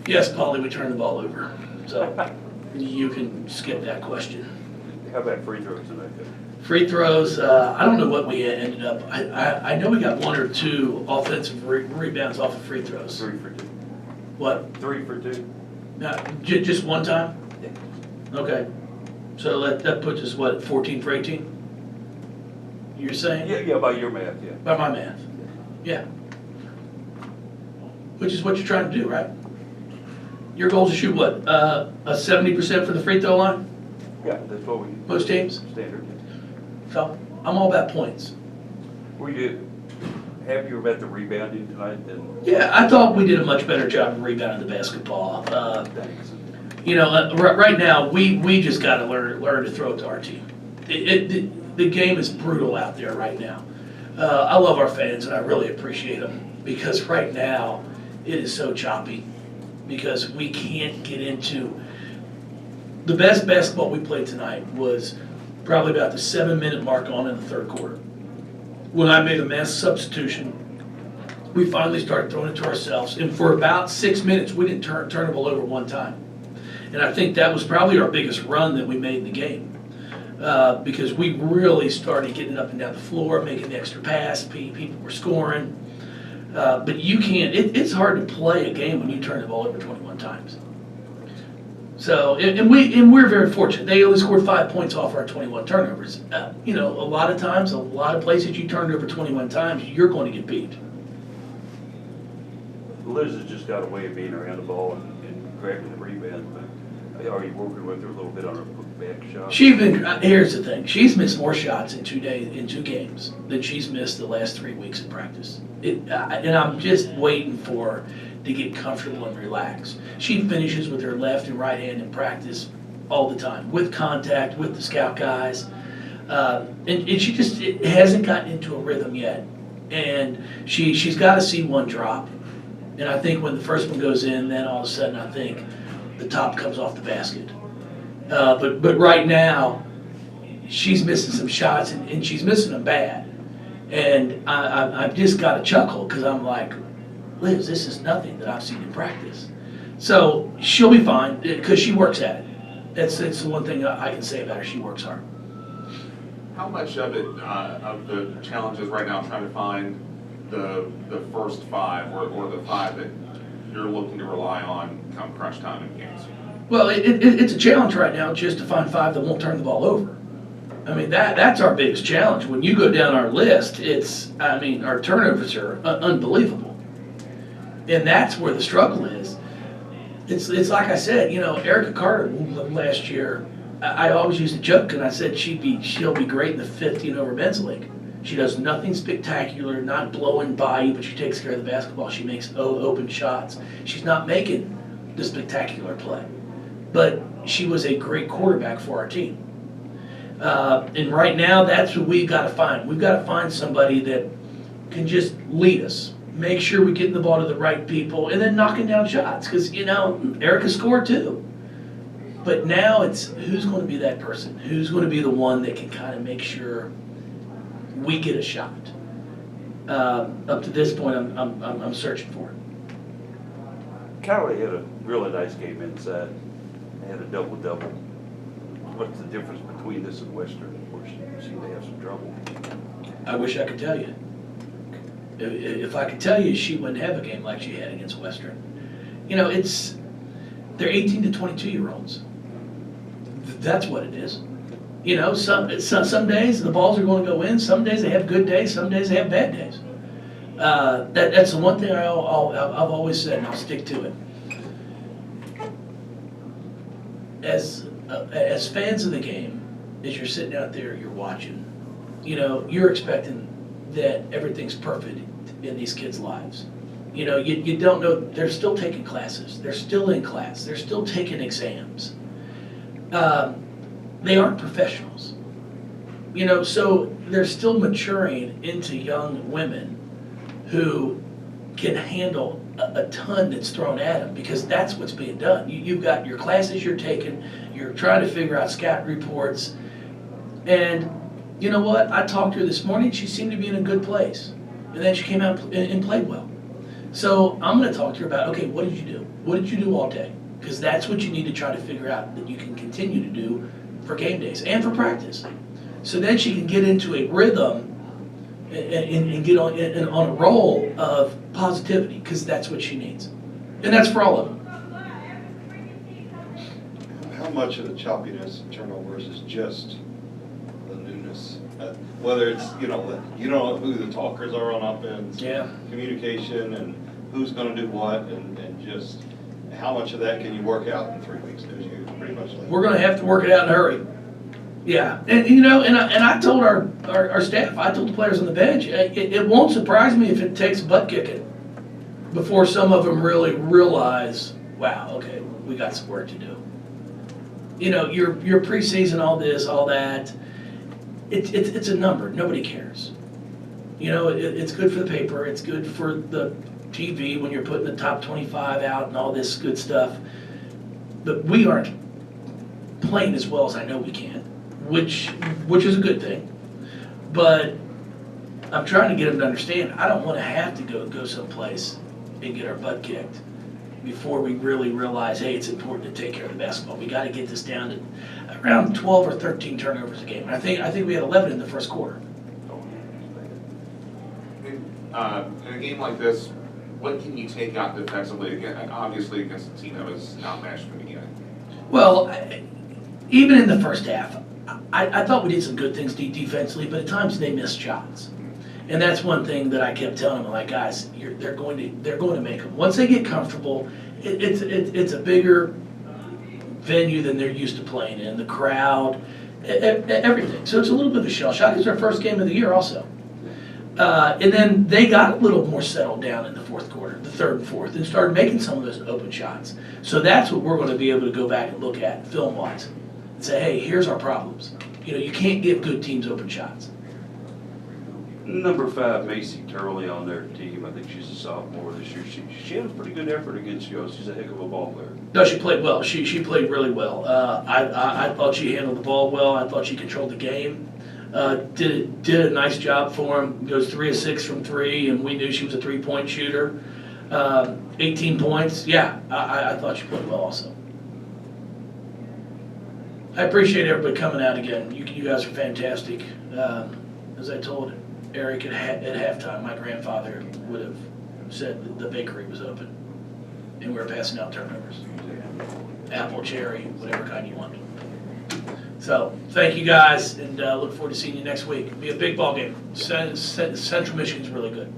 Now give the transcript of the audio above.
Yes, Polly, we turned the ball over. So you can skip that question. How about free throws tonight? Free throws, I don't know what we ended up. I know we got one or two offensive rebounds off of free throws. 3 for 2. What? 3 for 2. Just one time? Yeah. Okay. So that puts us, what, 14 for 18? You're saying? Yeah, by your math, yeah. By my math. Yeah. Which is what you're trying to do, right? Your goal is to shoot what? A 70% for the free throw line? Yeah, that's what we. Most teams? Standard. So I'm all about points. Were you happier about the rebounding tonight than? Yeah, I thought we did a much better job of rebounding the basketball. Thanks. You know, right now we just got to learn to throw it to our team. The game is brutal out there right now. I love our fans and I really appreciate them because right now it is so choppy because we can't get into. The best basketball we played tonight was probably about the 7-minute mark on in the third quarter. When I made a mass substitution, we finally started throwing it to ourselves, and for about 6 minutes, we didn't turn the ball over one time. And I think that was probably our biggest run that we made in the game because we really started getting up and down the floor, making the extra pass, people were scoring. But you can't, it's hard to play a game when you turn the ball over 21 times. So, and we're very fortunate. They only scored 5 points off our 21 turnovers. You know, a lot of times, a lot of places you turned over 21 times, you're going to get beat. Liz has just got a way of being around the ball and grabbing the rebound, but are you working with her a little bit on her back shot? Here's the thing. She's missed more shots in 2 games than she's missed the last 3 weeks in practice. And I'm just waiting for her to get comfortable and relax. She finishes with her left and right hand in practice all the time, with contact, with the scout guys. And she just hasn't gotten into a rhythm yet. And she's got to see one drop. And I think when the first one goes in, then all of a sudden I think the top comes off the basket. But right now, she's missing some shots and she's missing them bad. And I've just got to chuckle because I'm like, Liz, this is nothing that I've seen in practice. So she'll be fine because she works at it. That's the one thing I can say about her. She works hard. How much of it, of the challenges right now, trying to find the first 5 or the 5 that you're looking to rely on come crunch time in games? Well, it's a challenge right now just to find 5 that won't turn the ball over. I mean, that's our biggest challenge. When you go down our list, our turnovers are unbelievable. And that's where the struggle is. It's like I said, you know, Erica Carter last year, I always used to joke and I said she'll be great in the 50 and over men's league. She does nothing spectacular, not blowing by you, but she takes care of the basketball. She makes open shots. She's not making the spectacular play. But she was a great quarterback for our team. And right now, that's what we've got to find. We've got to find somebody that can just lead us, make sure we're getting the ball to the right people, and then knocking down shots. Because, you know, Erica scored too. But now it's who's going to be that person? Who's going to be the one that can kind of make sure we get a shot? Up to this point, I'm searching for it. Callaway had a really nice game inside. They had a double-double. What's the difference between this and Western, where she seemed to have some trouble? I wish I could tell you. If I could tell you, she wouldn't have a game like she had against Western. You know, they're 18 to 22-year-olds. That's what it is. You know, some days the balls are going to go in. Some days they have good days. Some days they have bad days. That's the one thing I've always said, and I'll stick to it. As fans of the game, as you're sitting out there, you're watching, you know, you're expecting that everything's perfect in these kids' lives. You know, you don't know, they're still taking classes. They're still in class. They're still taking exams. They aren't professionals. You know, so they're still maturing into young women who can handle a ton that's thrown at them because that's what's being done. You've got your classes you're taking, you're trying to figure out scout reports, and you know what? I talked to her this morning, she seemed to be in a good place. And then she came out and played well. So I'm gonna talk to her about, okay, what did you do? What did you do all day? Because that's what you need to try to figure out that you can continue to do for game days and for practice. So then she can get into a rhythm and get on a roll of positivity, because that's what she needs. And that's for all of them. How much of the choppiness and turnovers is just the newness? Whether it's, you don't know who the talkers are on offense. Yeah. Communication and who's gonna do what, and just how much of that can you work out in 3 weeks? Because you pretty much like. We're gonna have to work it out in a hurry. Yeah, and I told our staff, I told the players on the bench, it won't surprise me if it takes butt kicking before some of them really realize, wow, okay, we got some work to do. Your preseason, all this, all that, it's a number. Nobody cares. It's good for the paper. It's good for the TV when you're putting the top 25 out and all this good stuff. But we aren't playing as well as I know we can, which is a good thing. But I'm trying to get them to understand, I don't want to have to go someplace and get our butt kicked before we really realize, hey, it's important to take care of the basketball. We got to get this down to around 12 or 13 turnovers a game. And I think we had 11 in the first quarter. In a game like this, what can you take out defensively, again, obviously against a team that was outmatched from the beginning? Well, even in the first half, I thought we did some good things defensively, but at times they missed shots. And that's one thing that I kept telling them, like, guys, they're going to make them. Once they get comfortable, it's a bigger venue than they're used to playing in. The crowd, everything. So it's a little bit of a shell shock. It's our first game of the year also. And then they got a little more settled down in the fourth quarter, the third and fourth, and started making some of those open shots. So that's what we're going to be able to go back and look at film-wise and say, hey, here's our problems. You can't give good teams open shots. Number 5, Macy Turley on their team. I think she's a sophomore this year. She has a pretty good effort against you. She's a heck of a ball player. No, she played well. She played really well. I thought she handled the ball well. I thought she controlled the game. Did a nice job for him. Goes 3 of 6 from 3, and we knew she was a 3-point shooter. 18 points. Yeah, I thought she played well also. I appreciate everybody coming out again. You guys are fantastic. As I told Eric at halftime, my grandfather would have said that the bakery was open, and we were passing out turnovers. Apple, cherry, whatever kind you want. So, thank you guys, and look forward to seeing you next week. It'll be a big ball game. Central Michigan's really good.